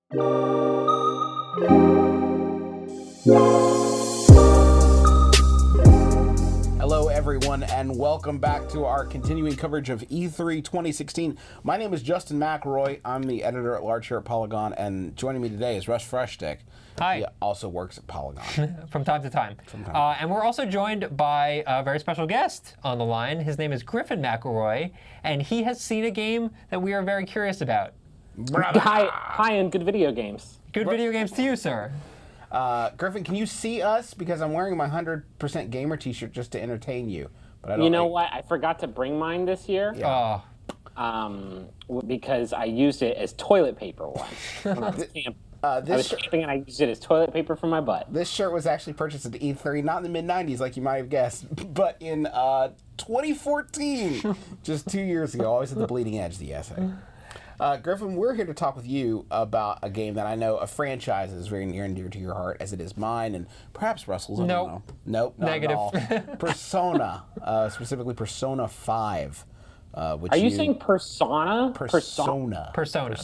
Hello, everyone, and welcome back to our continuing coverage of E3 2016. My name is Justin McElroy. I'm the editor-at-large here at Polygon, and joining me today is Russ Freshtick. Hi. He also works at Polygon. From time to time. And we're also joined by a very special guest on the line. His name is Griffin McElroy, and he has seen a game that we are very curious about. Hi, and good video games. Good video games to you, sir. Griffin, can you see us? Because I'm wearing my 100% Gamer t-shirt just to entertain you. But I don't. You know what? I forgot to bring mine this year. Yeah. Because I used it as toilet paper once. I was camping and I used it as toilet paper for my butt. This shirt was actually purchased at E3, not in the mid-90s like you might have guessed, but in 2014, just 2 years ago. Always at the bleeding edge, the essay. Griffin, we're here to talk with you about a game that I know a franchise is very near and dear to your heart, as it is mine, and perhaps Russell's. I don't know. Nope, not Negative. at all. Persona, specifically Persona 5. Which Are you saying Persona? Persona. Persona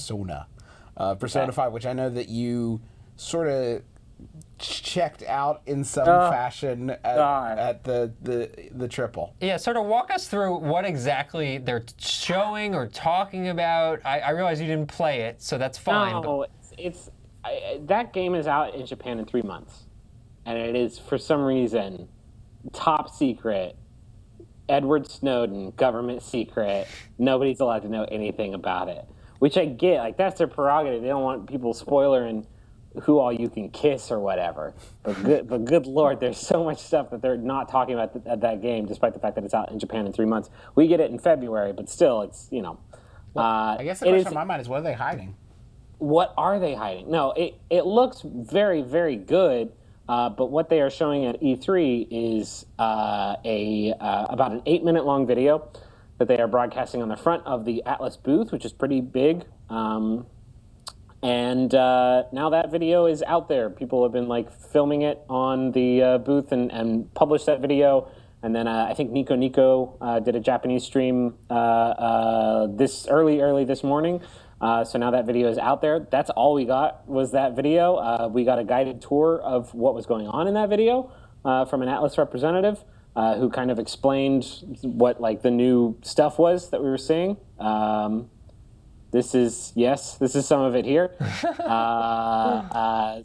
5, which I know that you sort of checked out in some fashion at the triple. Yeah, sort of walk us through what exactly they're showing or talking about. I realize you didn't play it, so that's fine. No, that game is out in Japan in 3 months. And it is, for some reason, top secret, Edward Snowden, government secret. Nobody's allowed to know anything about it. Which I get, like, that's their prerogative. They don't want people spoiling who all you can kiss or whatever. But good Lord, there's so much stuff that they're not talking about at that game, despite the fact that it's out in Japan in 3 months. We get it in February, but still, it's, you know. I guess the question on my mind is, what are they hiding? What are they hiding? No, it looks very, very good, but what they are showing at E3 is about an 8-minute long video that they are broadcasting on the front of the Atlas booth, which is pretty big. And now that video is out there. People have been filming it on the booth and published that video. And then I think Nico did a Japanese stream this early this morning. So now that video is out there. That's all we got was that video. We got a guided tour of what was going on in that video from an Atlas representative who kind of explained what the new stuff was that we were seeing. This is some of it here.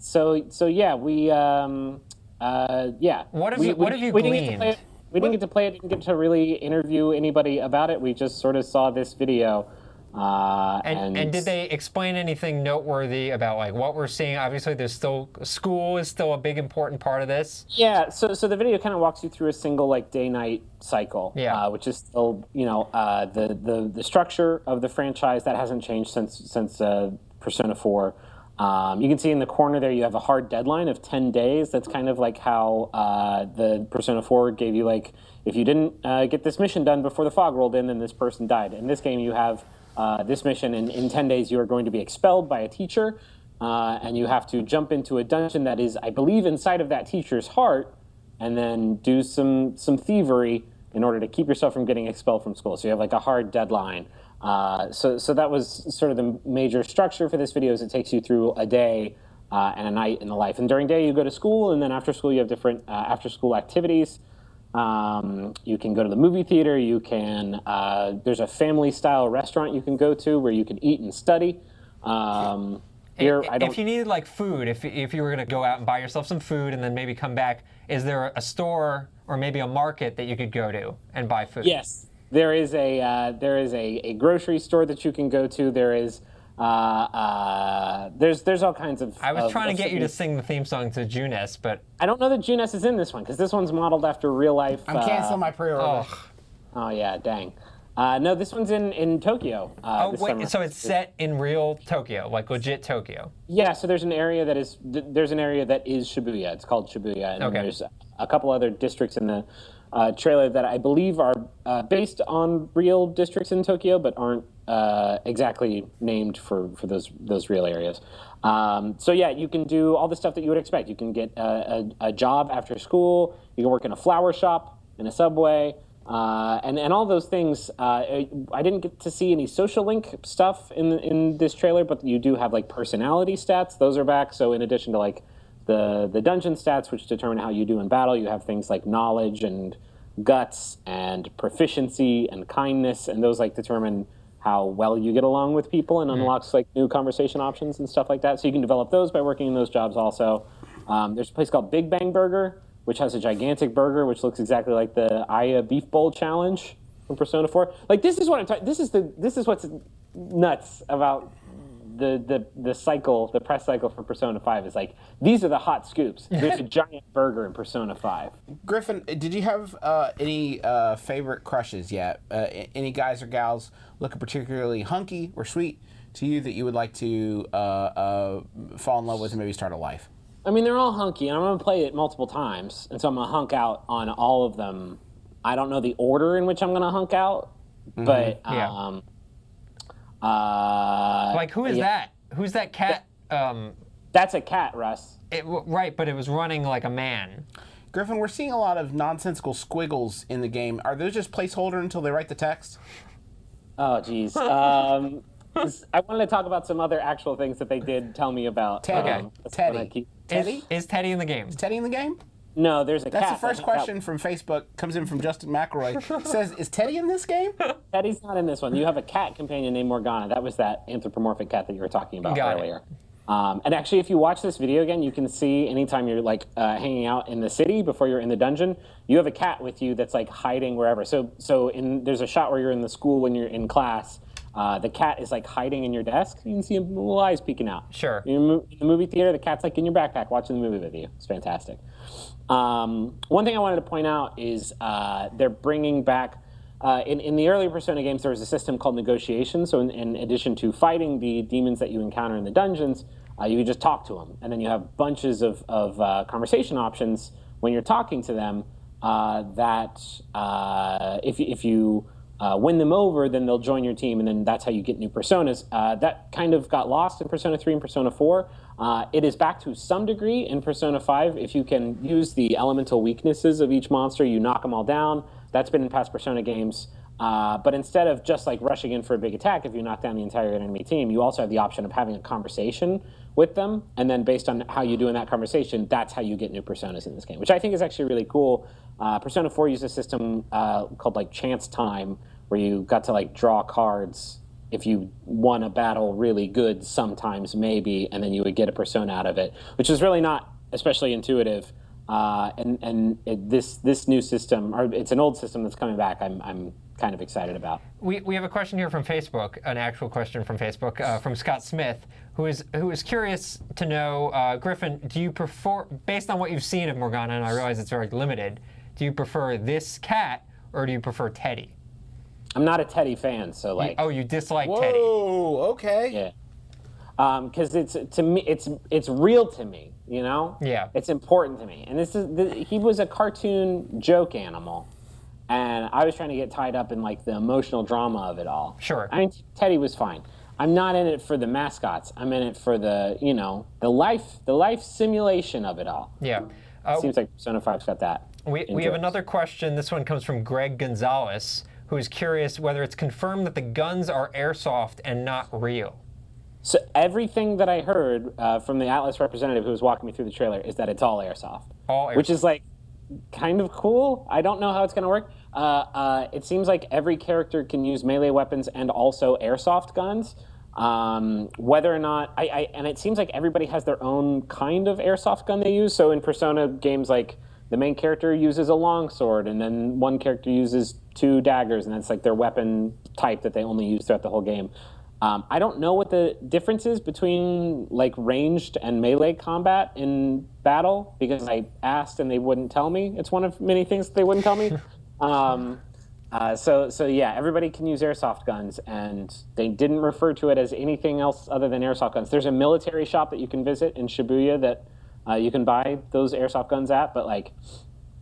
So yeah, we What have you gleaned? We didn't get to play it. Didn't get to really interview anybody about it. We just sort of saw this video. And did they explain anything noteworthy about what we're seeing? Obviously, there's still school is still a big important part of this. Yeah. So the video kind of walks you through a single day-night cycle. Yeah. Which is still the structure of the franchise that hasn't changed since Persona 4. You can see in the corner there you have a hard deadline of 10 days. That's kind of like how the Persona 4 gave you if you didn't get this mission done before the fog rolled in, then this person died. In this game you have this mission, and in 10 days you are going to be expelled by a teacher, and you have to jump into a dungeon that is, I believe, inside of that teacher's heart, and then do some thievery in order to keep yourself from getting expelled from school. So you have a hard deadline. So that was sort of the major structure for this video. Is it takes you through a day and a night in the life. And during day you go to school, and then after school you have different after-school activities. You can go to the movie theater. You can. There's a family-style restaurant you can go to where you can eat and study. If you needed food, if you were going to go out and buy yourself some food and then maybe come back, is there a store or maybe a market that you could go to and buy food? Yes, there is a grocery store that you can go to. There is. There's all kinds of. I was trying to get you to sing the theme song to Junes, but I don't know that Junes is in this one because this one's modeled after real life. I'm canceling my pre-order. Oh yeah, dang. No, this one's in Tokyo. So it's set in real Tokyo, legit Tokyo. Yeah, so there's an area that is Shibuya. It's called Shibuya, and there's a couple other districts in the trailer that I believe are based on real districts in Tokyo, but aren't exactly named for those real areas. So yeah, you can do all the stuff that you would expect. You can get a job after school. You can work in a flower shop, in a Subway. and all those things. I didn't get to see any social link stuff in this trailer, but you do have like personality stats. Those are back. So in addition to like the dungeon stats, which determine how you do in battle, you have things like knowledge and guts and proficiency and kindness, and those like determine how well you get along with people and unlocks like new conversation options and stuff like that. So you can develop those by working in those jobs also. There's a place called Big Bang Burger, which has a gigantic burger, which looks exactly like the Aya Beef Bowl challenge from Persona 4. Like this is what I'm talking. This is what's nuts about the cycle, the press cycle for Persona 5 is like, these are the hot scoops. There's a giant burger in Persona 5. Griffin, did you have any favorite crushes yet? Any guys or gals looking particularly hunky or sweet to you that you would like to fall in love with and maybe start a life? I mean, they're all hunky, and I'm going to play it multiple times, and so I'm going to hunk out on all of them. I don't know the order in which I'm going to hunk out, but... like, who is that? Who's that cat? That's a cat, Russ. Right, but it was running like a man. Griffin, we're seeing a lot of nonsensical squiggles in the game. Are those just placeholder until they write the text? Oh, geez. I wanted to talk about some other actual things that they did tell me about. Teddy. Teddy? Is Teddy in the game? Is Teddy in the game? No, there's a cat. That's the first question from Facebook. Comes in from Justin McElroy. Says, is Teddy in this game? Teddy's not in this one. You have a cat companion named Morgana. That was that anthropomorphic cat that you were talking about earlier. And actually, if you watch this video again, you can see anytime you're like hanging out in the city before you're in the dungeon, you have a cat with you that's like hiding wherever. So there's a shot where you're in the school when you're in class. The cat is like hiding in your desk. You can see him, little eyes peeking out. Sure. In the movie theater, the cat's like in your backpack watching the movie with you. It's fantastic. One thing I wanted to point out is they're bringing back, in the earlier Persona games, there was a system called negotiation. So in addition to fighting the demons that you encounter in the dungeons, you could just talk to them. And then you have bunches of conversation options when you're talking to them that if you win them over, then they'll join your team, and then that's how you get new personas. That kind of got lost in Persona 3 and Persona 4. It is back to some degree in Persona 5. If you can use the elemental weaknesses of each monster, you knock them all down. That's been in past Persona games. But instead of just like rushing in for a big attack, if you knock down the entire enemy team, you also have the option of having a conversation with them. And then based on how you do in that conversation, that's how you get new personas in this game, which I think is actually really cool. Persona 4 used a system called like Chance Time, where you got to like draw cards if you won a battle really good sometimes maybe, and then you would get a persona out of it, which is really not especially intuitive. This new system, or it's an old system that's coming back, I'm kind of excited about. We have a question here from Facebook, an actual question from Facebook, from Scott Smith, who is curious to know, Griffin, do you prefer, based on what you've seen of Morgana, and I realize it's very limited, do you prefer this cat or do you prefer Teddy? I'm not a Teddy fan, so like. You dislike Whoa, Teddy? Whoa, okay. Yeah. Because to me, it's real to me, you know. Yeah. It's important to me, and he was a cartoon joke animal, and I was trying to get tied up in like the emotional drama of it all. Sure. I mean, Teddy was fine. I'm not in it for the mascots. I'm in it for the life simulation of it all. Yeah. Seems like Persona 5's got that. We have another question. This one comes from Greg Gonzalez, who is curious whether it's confirmed that the guns are airsoft and not real. So everything that I heard from the Atlas representative who was walking me through the trailer is that it's all airsoft. All airsoft. Which is like kind of cool. I don't know how it's going to work. It seems like every character can use melee weapons and also airsoft guns. Whether or not, and it seems like everybody has their own kind of airsoft gun they use. So in Persona games, like the main character uses a longsword, and then one character uses 2 daggers, and that's like their weapon type that they only use throughout the whole game. I don't know what the difference is between like ranged and melee combat in battle, because I asked and they wouldn't tell me. It's one of many things that they wouldn't tell me. So yeah, everybody can use airsoft guns, and they didn't refer to it as anything else other than airsoft guns. There's a military shop that you can visit in Shibuya that you can buy those airsoft guns at, but like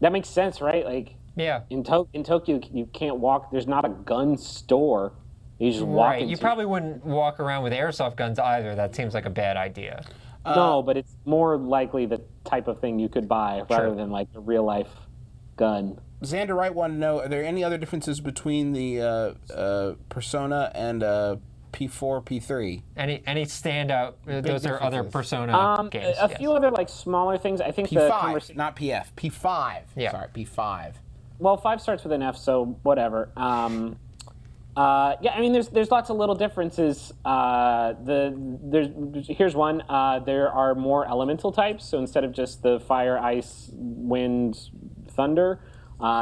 that makes sense, right? Like yeah, in Tokyo you can't walk. There's not a gun store. You just walk. Right, you probably wouldn't walk around with airsoft guns either. That seems like a bad idea. No, but it's more likely the type of thing you could buy rather than like a real life gun. Xander Wright wanted to know: are there any other differences between the Persona and P4, P3? Any standout? Those are other Persona games. A few other like smaller things. I think P5, not PF. P5. Yeah. Sorry, P5. Well, 5 starts with an F, so whatever. Yeah, I mean, there's lots of little differences. Here's one. There are more elemental types, so instead of just the fire, ice, wind, thunder,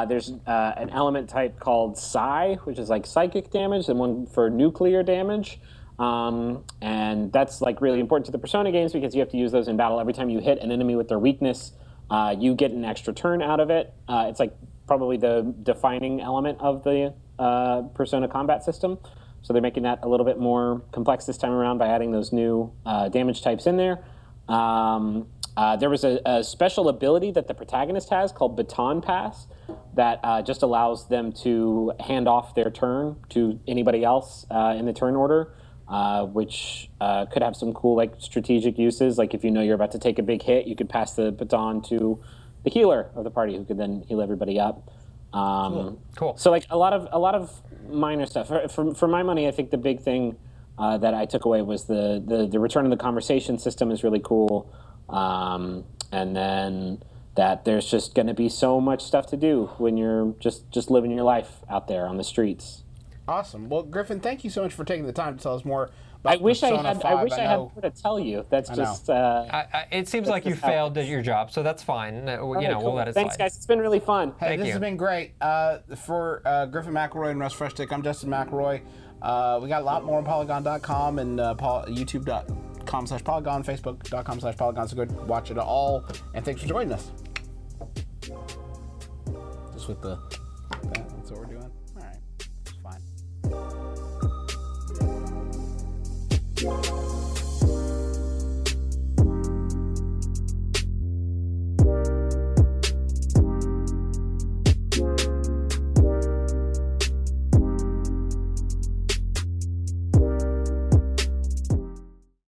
there's an element type called Psi, which is like psychic damage, and one for nuclear damage. And that's like really important to the Persona games because you have to use those in battle. Every time you hit an enemy with their weakness, you get an extra turn out of it. It's like probably the defining element of the Persona combat system. So they're making that a little bit more complex this time around by adding those new damage types in there. There was a special ability that the protagonist has called Baton Pass that just allows them to hand off their turn to anybody else in the turn order, which could have some cool like strategic uses. Like if you know you're about to take a big hit, you could pass the baton to the healer of the party who could then heal everybody up. Cool. So like a lot of minor stuff. For my money, I think the big thing that I took away was the return of the conversation system is really cool. And then that there's just going to be so much stuff to do when you're just living your life out there on the streets. Awesome. Well, Griffin, thank you so much for taking the time to tell us more I about wish I Persona had 5. more to tell you. That's just. It seems like you failed at your job, so that's fine. Cool. We'll let it Thanks, slide. guys. It's been really fun. Hey, Thank this you. has been great. For Griffin McElroy and Russ Freshtick, I'm Justin McElroy. We got a lot more on Polygon.com and YouTube.com/Polygon, Facebook.com/Polygon. So go watch it all. And thanks for joining us. Just with that's what we're doing. All right, it's fine.